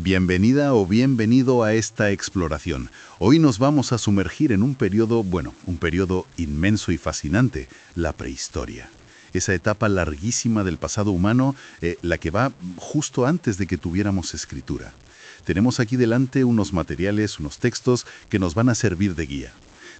Bienvenida o bienvenido a esta exploración. Hoy nos vamos a sumergir en un periodo, un periodo inmenso y fascinante, la prehistoria. Esa etapa larguísima del pasado humano, la que va justo antes de que tuviéramos escritura. Tenemos aquí delante unos materiales, unos textos que nos van a servir de guía.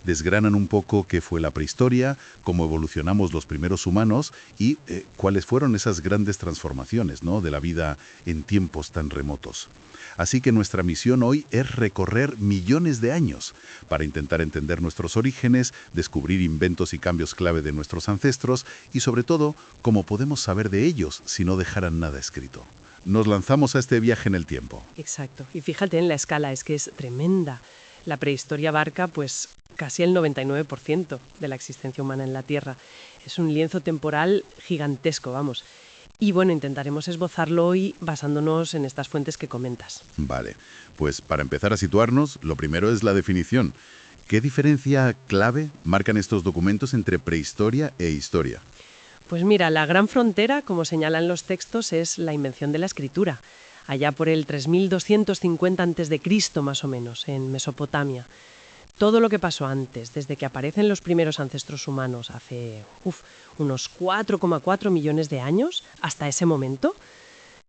Desgranan un poco qué fue la prehistoria, cómo evolucionamos los primeros humanos y cuáles fueron esas grandes transformaciones, ¿no?, de la vida en tiempos tan remotos. Así que nuestra misión hoy es recorrer millones de años para intentar entender nuestros orígenes, descubrir inventos y cambios clave de nuestros ancestros y sobre todo, cómo podemos saber de ellos si no dejaran nada escrito. Nos lanzamos a este viaje en el tiempo. Exacto. Y fíjate en la escala, es que es tremenda. La prehistoria abarca, pues, casi el 99% de la existencia humana en la Tierra. Es un lienzo temporal gigantesco, vamos. Y bueno, intentaremos esbozarlo hoy basándonos en estas fuentes que comentas. Vale, pues para empezar a situarnos, lo primero es la definición. ¿Qué diferencia clave marcan estos documentos entre prehistoria e historia? Pues mira, la gran frontera, como señalan los textos, es la invención de la escritura. Allá por el 3250 a.C., más o menos, en Mesopotamia. Todo lo que pasó antes, desde que aparecen los primeros ancestros humanos hace unos 4,4 millones de años, hasta ese momento,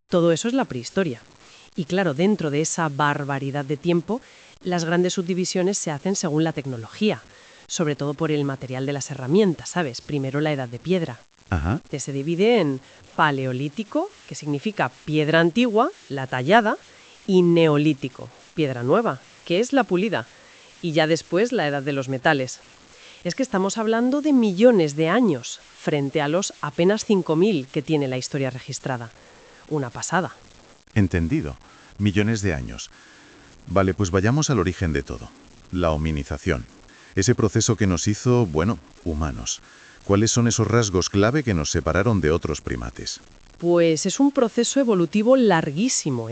todo eso es la prehistoria. Y claro, dentro de esa barbaridad de tiempo, las grandes subdivisiones se hacen según la tecnología, sobre todo por el material de las herramientas, ¿sabes? Primero la edad de piedra. Ajá. Que se divide en paleolítico, que significa piedra antigua, la tallada, y neolítico, piedra nueva, que es la pulida, y ya después la edad de los metales. Es que estamos hablando de millones de años, frente a los apenas 5.000 que tiene la historia registrada. Una pasada. Entendido. Millones de años. Vale, pues vayamos al origen de todo. La hominización. Ese proceso que nos hizo, humanos. ¿Cuáles son esos rasgos clave que nos separaron de otros primates? Pues es un proceso evolutivo larguísimo,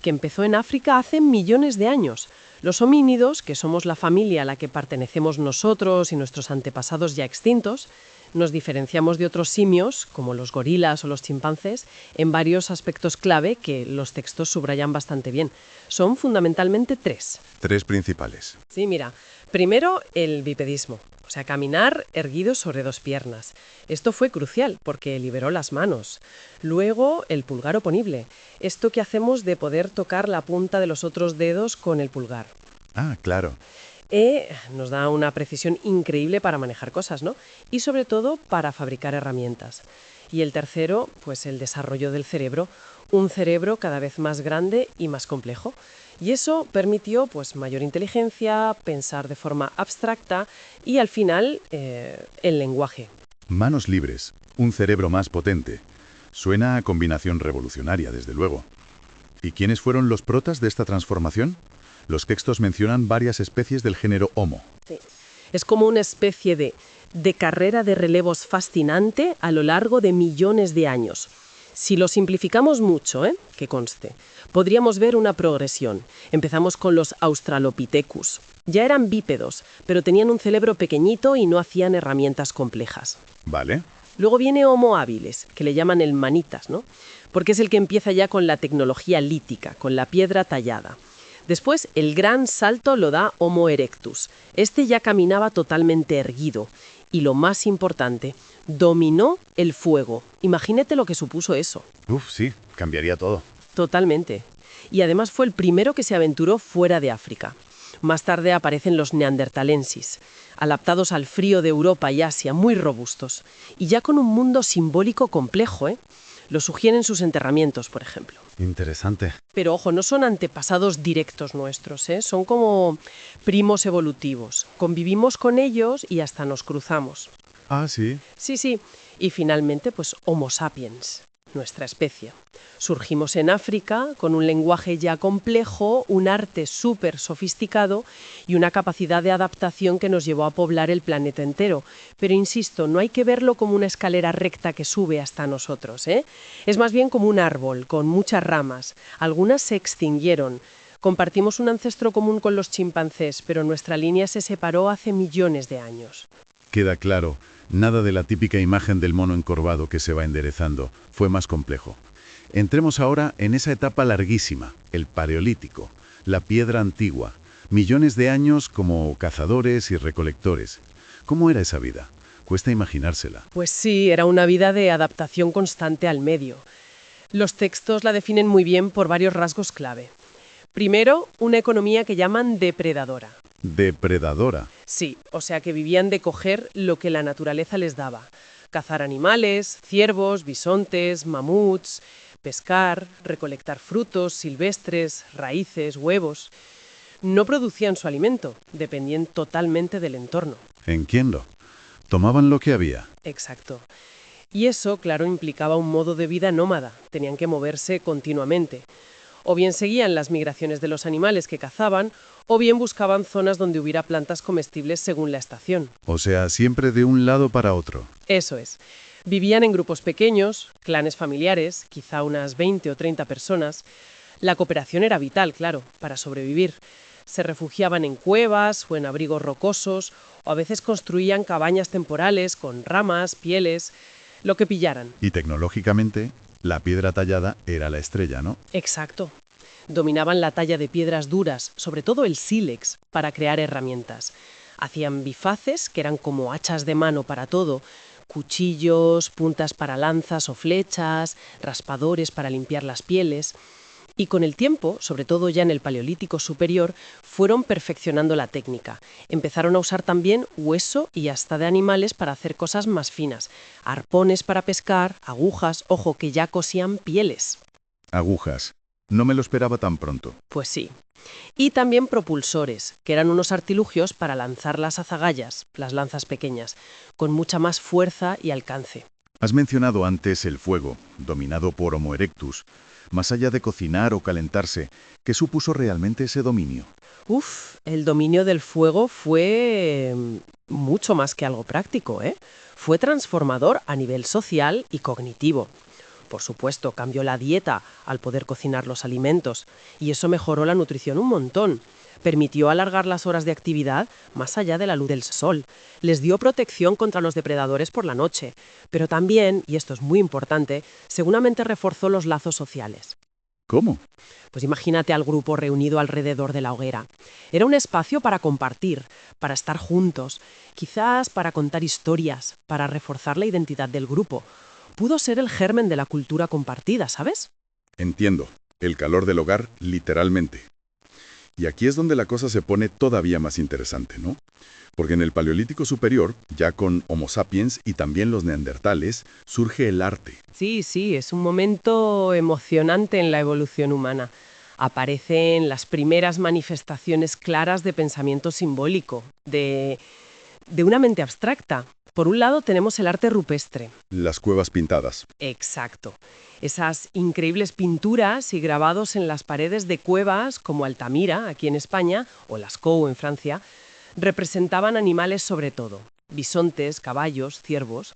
que empezó en África hace millones de años. Los homínidos, que somos la familia a la que pertenecemos nosotros y nuestros antepasados ya extintos, nos diferenciamos de otros simios, como los gorilas o los chimpancés, en varios aspectos clave que los textos subrayan bastante bien. Son fundamentalmente tres. Tres principales. Sí, mira. Primero, el bipedismo. O sea, caminar erguido sobre dos piernas. Esto fue crucial porque liberó las manos. Luego, el pulgar oponible. Esto que hacemos de poder tocar la punta de los otros dedos con el pulgar. Ah, claro. Nos da una precisión increíble para manejar cosas, ¿no? Y sobre todo para fabricar herramientas. Y el tercero, pues el desarrollo del cerebro. Un cerebro cada vez más grande y más complejo. Y eso permitió pues mayor inteligencia, pensar de forma abstracta y al final el lenguaje. Manos libres, un cerebro más potente. Suena a combinación revolucionaria, desde luego. ¿Y quiénes fueron los protas de esta transformación? Los textos mencionan varias especies del género Homo. Sí. Es como una especie de carrera de relevos fascinante a lo largo de millones de años. Si lo simplificamos mucho, que conste, podríamos ver una progresión. Empezamos con los Australopithecus. Ya eran bípedos, pero tenían un cerebro pequeñito y no hacían herramientas complejas. Vale. Luego viene Homo habilis, que le llaman el manitas, ¿no? Porque es el que empieza ya con la tecnología lítica, con la piedra tallada. Después, el gran salto lo da Homo erectus. Este ya caminaba totalmente erguido. Y lo más importante, dominó el fuego. Imagínate lo que supuso eso. Sí, cambiaría todo. Totalmente. Y además fue el primero que se aventuró fuera de África. Más tarde aparecen los neandertalensis, adaptados al frío de Europa y Asia, muy robustos. Y ya con un mundo simbólico complejo, Lo sugieren sus enterramientos, por ejemplo. Interesante. Pero ojo, no son antepasados directos nuestros, son como primos evolutivos. Convivimos con ellos y hasta nos cruzamos. Ah, sí. Sí. Y finalmente, pues Homo sapiens, nuestra especie. Surgimos en África con un lenguaje ya complejo, un arte súper sofisticado y una capacidad de adaptación que nos llevó a poblar el planeta entero. Pero insisto, no hay que verlo como una escalera recta que sube hasta nosotros, Es más bien como un árbol con muchas ramas. Algunas se extinguieron. Compartimos un ancestro común con los chimpancés, pero nuestra línea se separó hace millones de años. Queda claro. Nada de la típica imagen del mono encorvado que se va enderezando. Fue más complejo. Entremos ahora en esa etapa larguísima, el Paleolítico, la piedra antigua, millones de años como cazadores y recolectores. ¿Cómo era esa vida? Cuesta imaginársela. Pues sí, era una vida de adaptación constante al medio. Los textos la definen muy bien por varios rasgos clave. Primero, una economía que llaman depredadora. Depredadora. Sí, o sea que vivían de coger lo que la naturaleza les daba. Cazar animales, ciervos, bisontes, mamuts, pescar, recolectar frutos silvestres, raíces, huevos. No producían su alimento, dependían totalmente del entorno. Entiendo. Tomaban lo que había. Exacto. Y eso, claro, implicaba un modo de vida nómada. Tenían que moverse continuamente. O bien seguían las migraciones de los animales que cazaban, o bien buscaban zonas donde hubiera plantas comestibles según la estación. O sea, siempre de un lado para otro. Eso es. Vivían en grupos pequeños, clanes familiares, quizá unas 20 o 30 personas. La cooperación era vital, claro, para sobrevivir. Se refugiaban en cuevas o en abrigos rocosos, o a veces construían cabañas temporales con ramas, pieles, lo que pillaran. Y tecnológicamente, la piedra tallada era la estrella, ¿no? Exacto. Dominaban la talla de piedras duras, sobre todo el sílex, para crear herramientas. Hacían bifaces, que eran como hachas de mano para todo, cuchillos, puntas para lanzas o flechas, raspadores para limpiar las pieles. Y con el tiempo, sobre todo ya en el Paleolítico superior, fueron perfeccionando la técnica. Empezaron a usar también hueso y hasta de animales para hacer cosas más finas. Arpones para pescar, agujas, ojo, que ya cosían pieles. Agujas. No me lo esperaba tan pronto. Pues sí. Y también propulsores, que eran unos artilugios para lanzar las azagallas, las lanzas pequeñas, con mucha más fuerza y alcance. Has mencionado antes el fuego, dominado por Homo erectus. Más allá de cocinar o calentarse, ¿qué supuso realmente ese dominio? El dominio del fuego fue mucho más que algo práctico, ¿eh? Fue transformador a nivel social y cognitivo. Por supuesto, cambió la dieta al poder cocinar los alimentos y eso mejoró la nutrición un montón. Permitió alargar las horas de actividad más allá de la luz del sol. Les dio protección contra los depredadores por la noche. Pero también, y esto es muy importante, seguramente reforzó los lazos sociales. ¿Cómo? Pues imagínate al grupo reunido alrededor de la hoguera. Era un espacio para compartir, para estar juntos, quizás para contar historias, para reforzar la identidad del grupo. Pudo ser el germen de la cultura compartida, ¿sabes? Entiendo. El calor del hogar, literalmente. Y aquí es donde la cosa se pone todavía más interesante, ¿no? Porque en el Paleolítico superior, ya con Homo sapiens y también los neandertales, surge el arte. Sí, es un momento emocionante en la evolución humana. Aparecen las primeras manifestaciones claras de pensamiento simbólico, de una mente abstracta. Por un lado tenemos el arte rupestre. Las cuevas pintadas. Exacto. Esas increíbles pinturas y grabados en las paredes de cuevas como Altamira, aquí en España, o Lascaux en Francia, representaban animales sobre todo, bisontes, caballos, ciervos,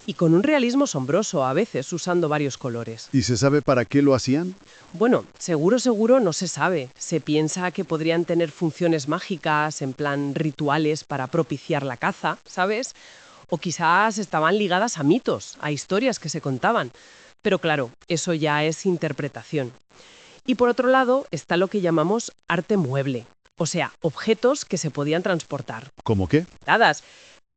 y con un realismo asombroso, a veces usando varios colores. ¿Y se sabe para qué lo hacían? Bueno, seguro no se sabe. Se piensa que podrían tener funciones mágicas, en plan rituales para propiciar la caza, ¿sabes? O quizás estaban ligadas a mitos, a historias que se contaban. Pero claro, eso ya es interpretación. Y por otro lado está lo que llamamos arte mueble, o sea, objetos que se podían transportar. ¿Cómo qué? Dadas,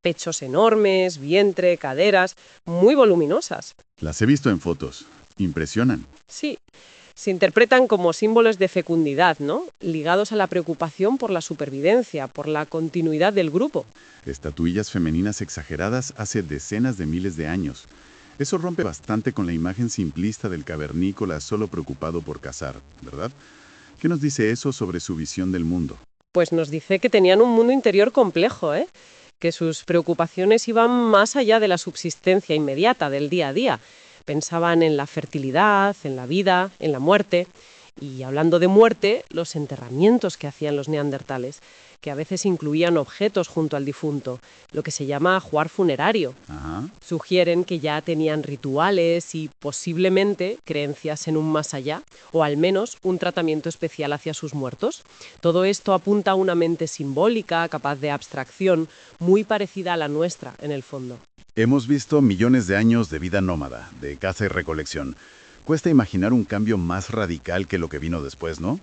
pechos enormes, vientre, caderas, muy voluminosas. Las he visto en fotos. Impresionan. Sí, se interpretan como símbolos de fecundidad, ¿no? Ligados a la preocupación por la supervivencia, por la continuidad del grupo. Estatuillas femeninas exageradas hace decenas de miles de años. Eso rompe bastante con la imagen simplista del cavernícola solo preocupado por cazar, ¿verdad? ¿Qué nos dice eso sobre su visión del mundo? Pues nos dice que tenían un mundo interior complejo, ¿eh? Que sus preocupaciones iban más allá de la subsistencia inmediata del día a día. Pensaban en la fertilidad, en la vida, en la muerte. Y hablando de muerte, los enterramientos que hacían los neandertales, que a veces incluían objetos junto al difunto, lo que se llama ajuar funerario. Ajá. Sugieren que ya tenían rituales y posiblemente creencias en un más allá, o al menos un tratamiento especial hacia sus muertos. Todo esto apunta a una mente simbólica, capaz de abstracción, muy parecida a la nuestra, en el fondo. Hemos visto millones de años de vida nómada, de caza y recolección. Cuesta imaginar un cambio más radical que lo que vino después, ¿no?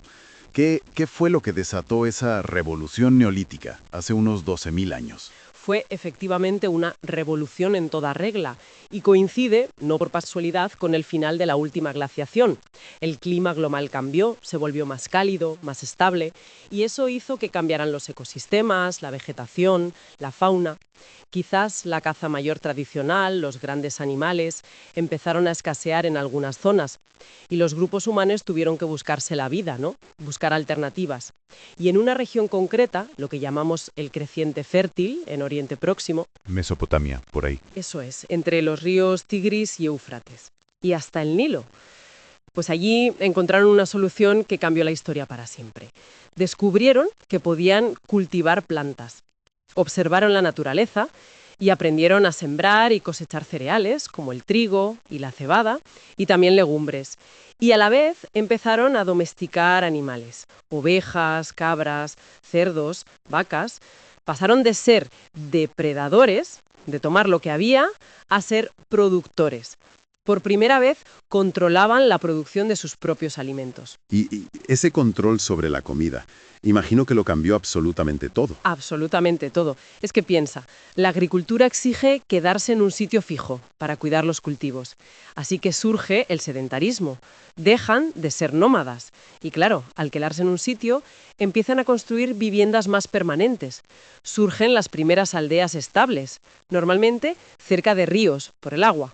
¿Qué fue lo que desató esa revolución neolítica hace unos 12.000 años? Fue efectivamente una revolución en toda regla y coincide, no por casualidad, con el final de la última glaciación. El clima global cambió, se volvió más cálido, más estable, y eso hizo que cambiaran los ecosistemas, la vegetación, la fauna. Quizás la caza mayor tradicional, los grandes animales, empezaron a escasear en algunas zonas y los grupos humanos tuvieron que buscarse la vida, ¿no? Buscar alternativas. Y en una región concreta, lo que llamamos el creciente fértil, en Oriente Próximo, Mesopotamia, por ahí. eso es, entre los ríos Tigris y Éufrates, y hasta el Nilo. Pues allí encontraron una solución que cambió la historia para siempre. Descubrieron que podían cultivar plantas. Observaron la naturaleza y aprendieron a sembrar y cosechar cereales como el trigo y la cebada y también legumbres. Y a la vez empezaron a domesticar animales, ovejas, cabras, cerdos, vacas. Pasaron de ser depredadores, de tomar lo que había, a ser productores. Por primera vez controlaban la producción de sus propios alimentos. Y ese control sobre la comida, imagino que lo cambió absolutamente todo. Absolutamente todo. Es que piensa, la agricultura exige quedarse en un sitio fijo para cuidar los cultivos. Así que surge el sedentarismo. Dejan de ser nómadas. Y claro, al quedarse en un sitio, empiezan a construir viviendas más permanentes. Surgen las primeras aldeas estables, normalmente cerca de ríos, por el agua.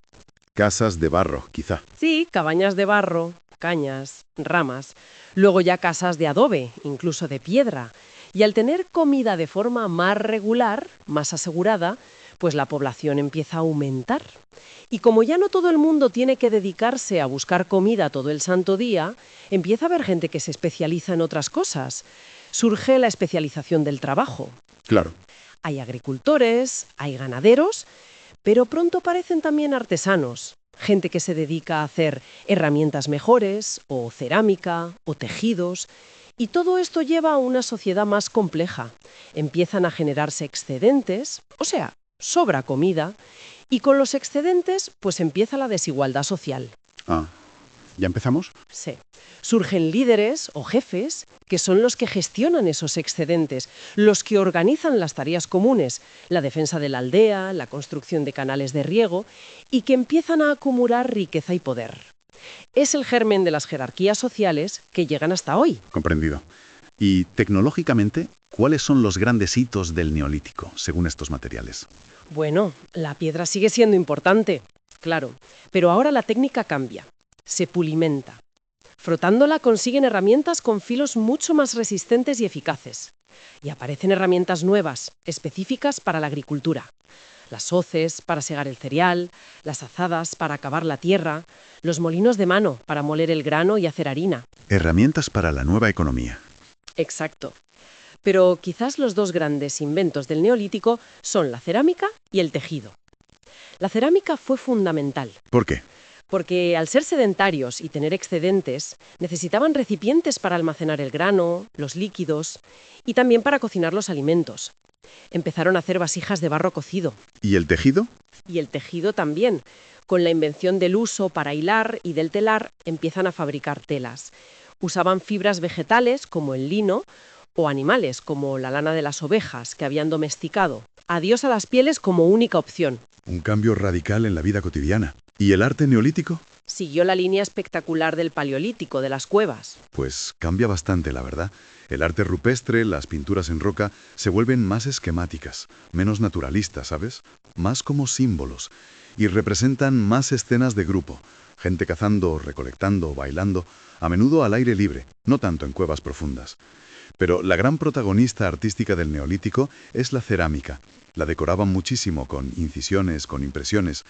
Casas de barro, quizá. Sí, cabañas de barro, cañas, ramas. Luego ya casas de adobe, incluso de piedra. Y al tener comida de forma más regular, más asegurada, pues la población empieza a aumentar. Y como ya no todo el mundo tiene que dedicarse a buscar comida todo el santo día, empieza a haber gente que se especializa en otras cosas. Surge la especialización del trabajo. Claro. Hay agricultores, hay ganaderos, pero pronto aparecen también artesanos, gente que se dedica a hacer herramientas mejores, o cerámica, o tejidos, y todo esto lleva a una sociedad más compleja. Empiezan a generarse excedentes, o sea, sobra comida, y con los excedentes pues empieza la desigualdad social. Ah, ¿ya empezamos? Sí. Surgen líderes o jefes que son los que gestionan esos excedentes, los que organizan las tareas comunes, la defensa de la aldea, la construcción de canales de riego, y que empiezan a acumular riqueza y poder. Es el germen de las jerarquías sociales que llegan hasta hoy. Comprendido. Y tecnológicamente, ¿cuáles son los grandes hitos del Neolítico, según estos materiales? Bueno, la piedra sigue siendo importante, claro, pero ahora la técnica cambia, se pulimenta. Frotándola consiguen herramientas con filos mucho más resistentes y eficaces. Y aparecen herramientas nuevas, específicas para la agricultura. Las hoces para segar el cereal, las azadas para cavar la tierra, los molinos de mano para moler el grano y hacer harina. Herramientas para la nueva economía. Exacto. Pero quizás los dos grandes inventos del Neolítico son la cerámica y el tejido. La cerámica fue fundamental. ¿Por qué? Porque al ser sedentarios y tener excedentes, necesitaban recipientes para almacenar el grano, los líquidos y también para cocinar los alimentos. Empezaron a hacer vasijas de barro cocido. ¿Y el tejido? Y el tejido también. Con la invención del uso para hilar y del telar, empiezan a fabricar telas. Usaban fibras vegetales como el lino o animales como la lana de las ovejas que habían domesticado. Adiós a las pieles como única opción. Un cambio radical en la vida cotidiana. ¿Y el arte neolítico? Siguió la línea espectacular del paleolítico, de las cuevas. Pues cambia bastante, la verdad. El arte rupestre, las pinturas en roca, se vuelven más esquemáticas, menos naturalistas, ¿sabes? Más como símbolos. Y representan más escenas de grupo. Gente cazando, recolectando, bailando, a menudo al aire libre, no tanto en cuevas profundas. Pero la gran protagonista artística del Neolítico es la cerámica. La decoraban muchísimo con incisiones, con impresiones.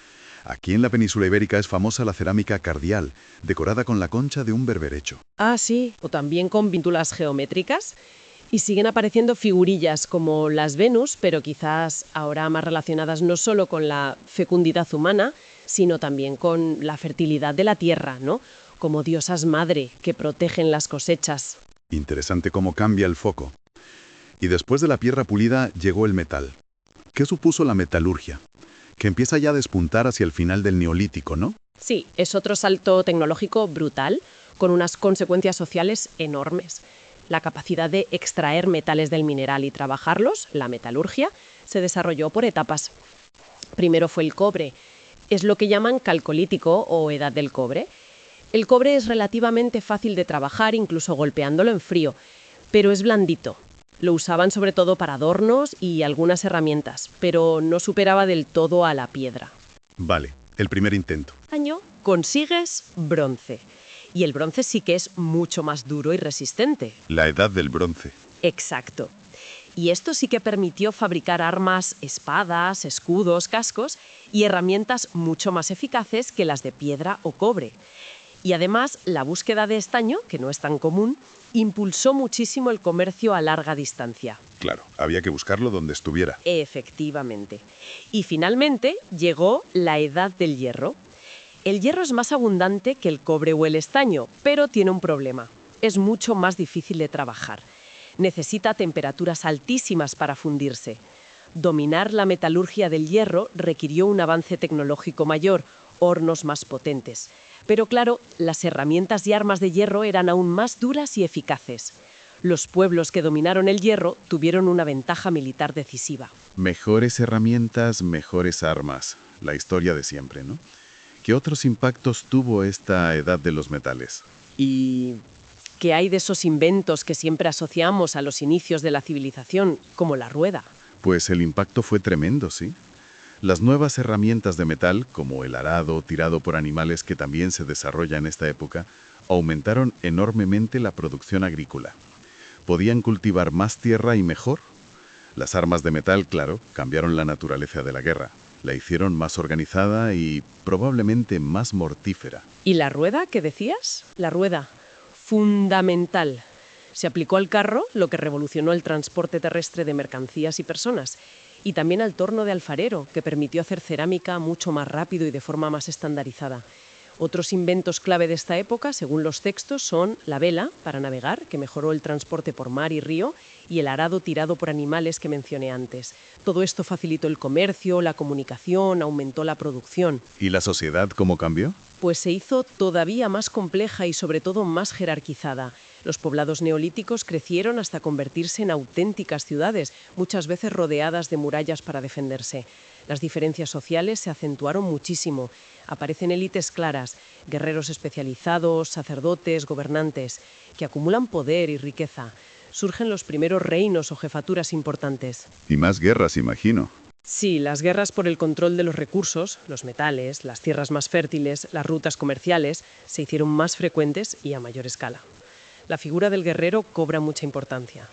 Aquí en la península ibérica es famosa la cerámica cardial, decorada con la concha de un berberecho. Ah, sí, o también con pinturas geométricas. Y siguen apareciendo figurillas como las Venus, pero quizás ahora más relacionadas no solo con la fecundidad humana, sino también con la fertilidad de la tierra, ¿no? Como diosas madre que protegen las cosechas. Interesante cómo cambia el foco. Y después de la piedra pulida llegó el metal. ¿Qué supuso la metalurgia? Que empieza ya a despuntar hacia el final del Neolítico, ¿no? Sí, es otro salto tecnológico brutal, con unas consecuencias sociales enormes. La capacidad de extraer metales del mineral y trabajarlos, la metalurgia, se desarrolló por etapas. Primero fue el cobre. Es lo que llaman calcolítico o edad del cobre. El cobre es relativamente fácil de trabajar, incluso golpeándolo en frío, pero es blandito. Lo usaban sobre todo para adornos y algunas herramientas, pero no superaba del todo a la piedra. Vale, el primer intento. Año consigues bronce. Y el bronce sí que es mucho más duro y resistente. La edad del bronce. Exacto. Y esto sí que permitió fabricar armas, espadas, escudos, cascos y herramientas mucho más eficaces que las de piedra o cobre. Y además, la búsqueda de estaño, que no es tan común, impulsó muchísimo el comercio a larga distancia. Claro, había que buscarlo donde estuviera. Efectivamente. Y finalmente llegó la edad del hierro. El hierro es más abundante que el cobre o el estaño, pero tiene un problema. Es mucho más difícil de trabajar. Necesita temperaturas altísimas para fundirse. Dominar la metalurgia del hierro requirió un avance tecnológico mayor, hornos más potentes. Pero claro, las herramientas y armas de hierro eran aún más duras y eficaces. Los pueblos que dominaron el hierro tuvieron una ventaja militar decisiva. Mejores herramientas, mejores armas. La historia de siempre, ¿no? ¿Qué otros impactos tuvo esta edad de los metales? ¿Y qué hay de esos inventos que siempre asociamos a los inicios de la civilización, como la rueda? Pues el impacto fue tremendo, ¿sí? Las nuevas herramientas de metal, como el arado tirado por animales que también se desarrolla en esta época, aumentaron enormemente la producción agrícola. ¿Podían cultivar más tierra y mejor? Las armas de metal, claro, cambiaron la naturaleza de la guerra. La hicieron más organizada y probablemente más mortífera. ¿Y la rueda, qué decías? La rueda. Fundamental. Se aplicó al carro, lo que revolucionó el transporte terrestre de mercancías y personas, y también al torno de alfarero, que permitió hacer cerámica mucho más rápido y de forma más estandarizada. Otros inventos clave de esta época, según los textos, son la vela, para navegar, que mejoró el transporte por mar y río, y el arado tirado por animales que mencioné antes. Todo esto facilitó el comercio, la comunicación, aumentó la producción. ¿Y la sociedad cómo cambió? Pues se hizo todavía más compleja y sobre todo más jerarquizada. Los poblados neolíticos crecieron hasta convertirse en auténticas ciudades, muchas veces rodeadas de murallas para defenderse. Las diferencias sociales se acentuaron muchísimo. Aparecen élites claras, guerreros especializados, sacerdotes, gobernantes, que acumulan poder y riqueza. Surgen los primeros reinos o jefaturas importantes. Y más guerras, imagino. Sí, las guerras por el control de los recursos, los metales, las tierras más fértiles, las rutas comerciales, se hicieron más frecuentes y a mayor escala. La figura del guerrero cobra mucha importancia.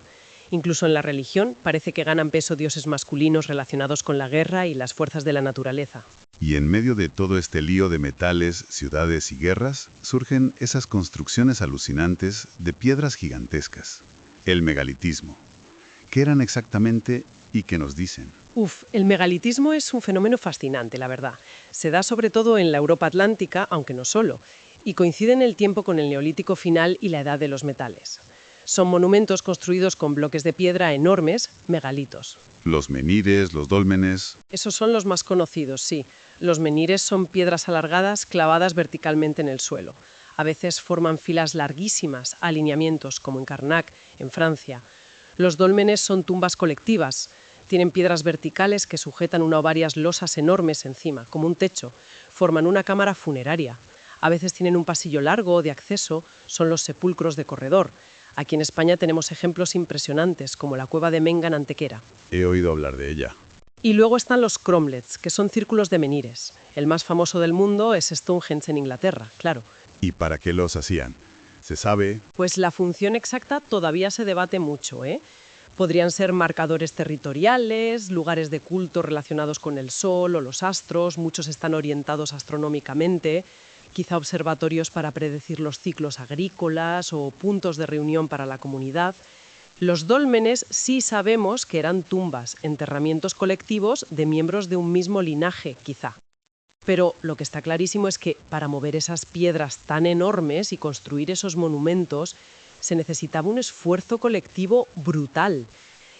Incluso en la religión parece que ganan peso dioses masculinos relacionados con la guerra y las fuerzas de la naturaleza. Y en medio de todo este lío de metales, ciudades y guerras, surgen esas construcciones alucinantes de piedras gigantescas. El megalitismo. ¿Qué eran exactamente y qué nos dicen? El megalitismo es un fenómeno fascinante, la verdad. Se da sobre todo en la Europa atlántica, aunque no solo, y coincide en el tiempo con el Neolítico final y la edad de los metales. Son monumentos construidos con bloques de piedra enormes, megalitos. Los menires, los dólmenes. Esos son los más conocidos, sí. Los menires son piedras alargadas clavadas verticalmente en el suelo. A veces forman filas larguísimas, alineamientos, como en Karnak, en Francia. Los dólmenes son tumbas colectivas. Tienen piedras verticales que sujetan una o varias losas enormes encima, como un techo. Forman una cámara funeraria. A veces tienen un pasillo largo de acceso, son los sepulcros de corredor. Aquí en España tenemos ejemplos impresionantes, como la cueva de Menga en Antequera. He oído hablar de ella. Y luego están los cromlechs, que son círculos de menires. El más famoso del mundo es Stonehenge en Inglaterra, claro. ¿Y para qué los hacían? ¿Se sabe? Pues la función exacta todavía se debate mucho, ¿eh? Podrían ser marcadores territoriales, lugares de culto relacionados con el sol o los astros, muchos están orientados astronómicamente, quizá observatorios para predecir los ciclos agrícolas o puntos de reunión para la comunidad. Los dólmenes sí sabemos que eran tumbas, enterramientos colectivos de miembros de un mismo linaje, quizá. Pero lo que está clarísimo es que para mover esas piedras tan enormes y construir esos monumentos se necesitaba un esfuerzo colectivo brutal.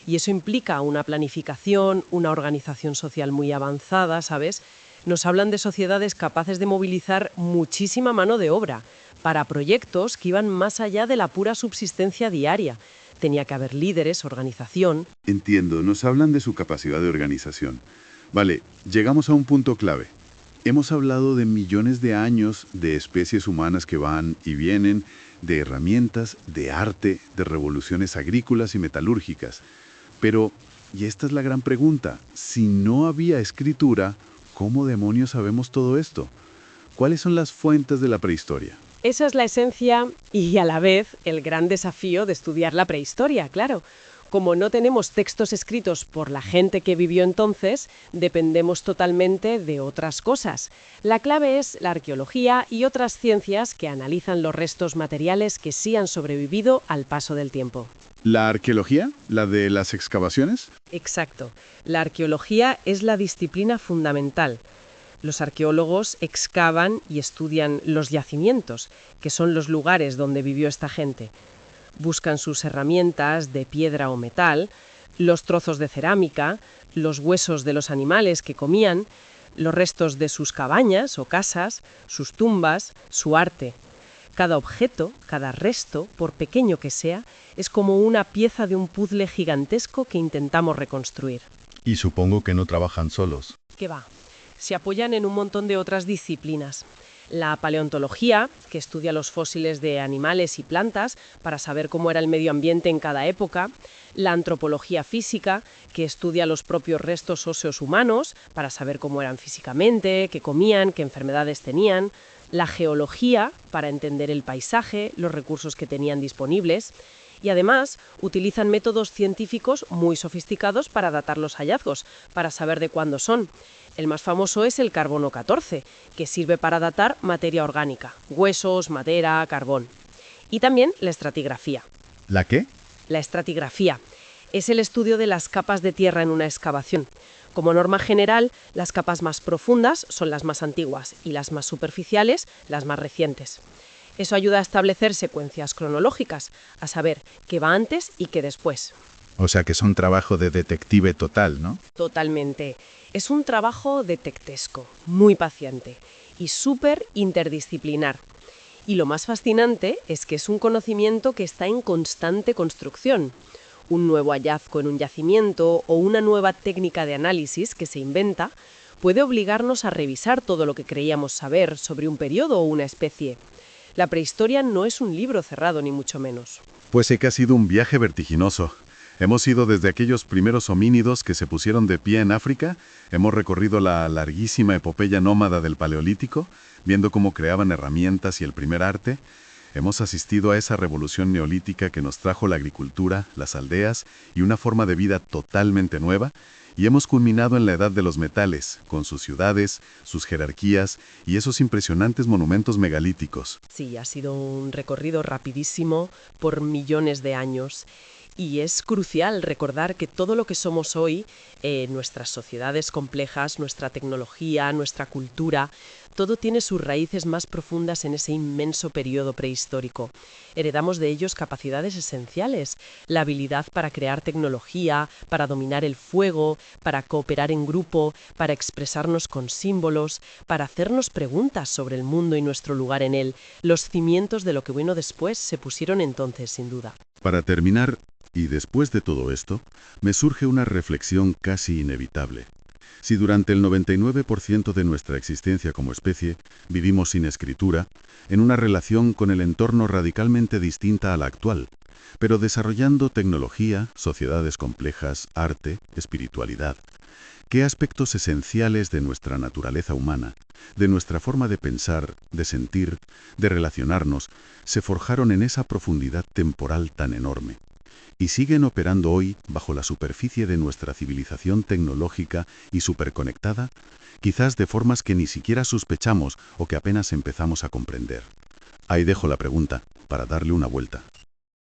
Y eso implica una planificación, una organización social muy avanzada, ¿sabes? Nos hablan de sociedades capaces de movilizar muchísima mano de obra para proyectos que iban más allá de la pura subsistencia diaria. Tenía que haber líderes, organización. Entiendo, nos hablan de su capacidad de organización. Vale, llegamos a un punto clave. Hemos hablado de millones de años de especies humanas que van y vienen, de herramientas, de arte, de revoluciones agrícolas y metalúrgicas. Pero, y esta es la gran pregunta, si no había escritura, ¿cómo demonios sabemos todo esto? ¿Cuáles son las fuentes de la prehistoria? Esa es la esencia y a la vez el gran desafío de estudiar la prehistoria, claro. Como no tenemos textos escritos por la gente que vivió entonces, dependemos totalmente de otras cosas. La clave es la arqueología y otras ciencias que analizan los restos materiales que sí han sobrevivido al paso del tiempo. ¿La arqueología? ¿La de las excavaciones? Exacto. La arqueología es la disciplina fundamental. Los arqueólogos excavan y estudian los yacimientos, que son los lugares donde vivió esta gente. Buscan sus herramientas de piedra o metal, los trozos de cerámica, los huesos de los animales que comían, los restos de sus cabañas o casas, sus tumbas, su arte. Cada objeto, cada resto, por pequeño que sea, es como una pieza de un puzzle gigantesco que intentamos reconstruir. Y supongo que no trabajan solos. ¿Qué va? Se apoyan en un montón de otras disciplinas. La paleontología, que estudia los fósiles de animales y plantas para saber cómo era el medio ambiente en cada época. La antropología física, que estudia los propios restos óseos humanos para saber cómo eran físicamente, qué comían, qué enfermedades tenían. La geología, para entender el paisaje, los recursos que tenían disponibles. Y además utilizan métodos científicos muy sofisticados para datar los hallazgos, para saber de cuándo son. El más famoso es el carbono 14, que sirve para datar materia orgánica, huesos, madera, carbón. Y también la estratigrafía. ¿La qué? La estratigrafía es el estudio de las capas de tierra en una excavación. Como norma general, las capas más profundas son las más antiguas y las más superficiales, las más recientes. Eso ayuda a establecer secuencias cronológicas, a saber qué va antes y qué después. O sea que es un trabajo de detective total, ¿no? Totalmente. Es un trabajo detectivesco, muy paciente y súper interdisciplinar. Y lo más fascinante es que es un conocimiento que está en constante construcción. Un nuevo hallazgo en un yacimiento o una nueva técnica de análisis que se inventa puede obligarnos a revisar todo lo que creíamos saber sobre un periodo o una especie. La prehistoria no es un libro cerrado, ni mucho menos. Pues sé que ha sido un viaje vertiginoso. Hemos ido desde aquellos primeros homínidos que se pusieron de pie en África, hemos recorrido la larguísima epopeya nómada del Paleolítico, viendo cómo creaban herramientas y el primer arte. Hemos asistido a esa revolución neolítica que nos trajo la agricultura, las aldeas y una forma de vida totalmente nueva, y hemos culminado en la edad de los metales, con sus ciudades, sus jerarquías y esos impresionantes monumentos megalíticos. Sí, ha sido un recorrido rapidísimo por millones de años. Y es crucial recordar que todo lo que somos hoy, nuestras sociedades complejas, nuestra tecnología, nuestra cultura, todo tiene sus raíces más profundas en ese inmenso periodo prehistórico. Heredamos de ellos capacidades esenciales, la habilidad para crear tecnología, para dominar el fuego, para cooperar en grupo, para expresarnos con símbolos, para hacernos preguntas sobre el mundo y nuestro lugar en él. Los cimientos de lo que vino después se pusieron entonces, sin duda. Para terminar, y después de todo esto, me surge una reflexión casi inevitable. Si durante el 99% de nuestra existencia como especie vivimos sin escritura, en una relación con el entorno radicalmente distinta a la actual, pero desarrollando tecnología, sociedades complejas, arte, espiritualidad, ¿qué aspectos esenciales de nuestra naturaleza humana, de nuestra forma de pensar, de sentir, de relacionarnos, se forjaron en esa profundidad temporal tan enorme? Y siguen operando hoy bajo la superficie de nuestra civilización tecnológica y superconectada, quizás de formas que ni siquiera sospechamos o que apenas empezamos a comprender. Ahí dejo la pregunta, para darle una vuelta.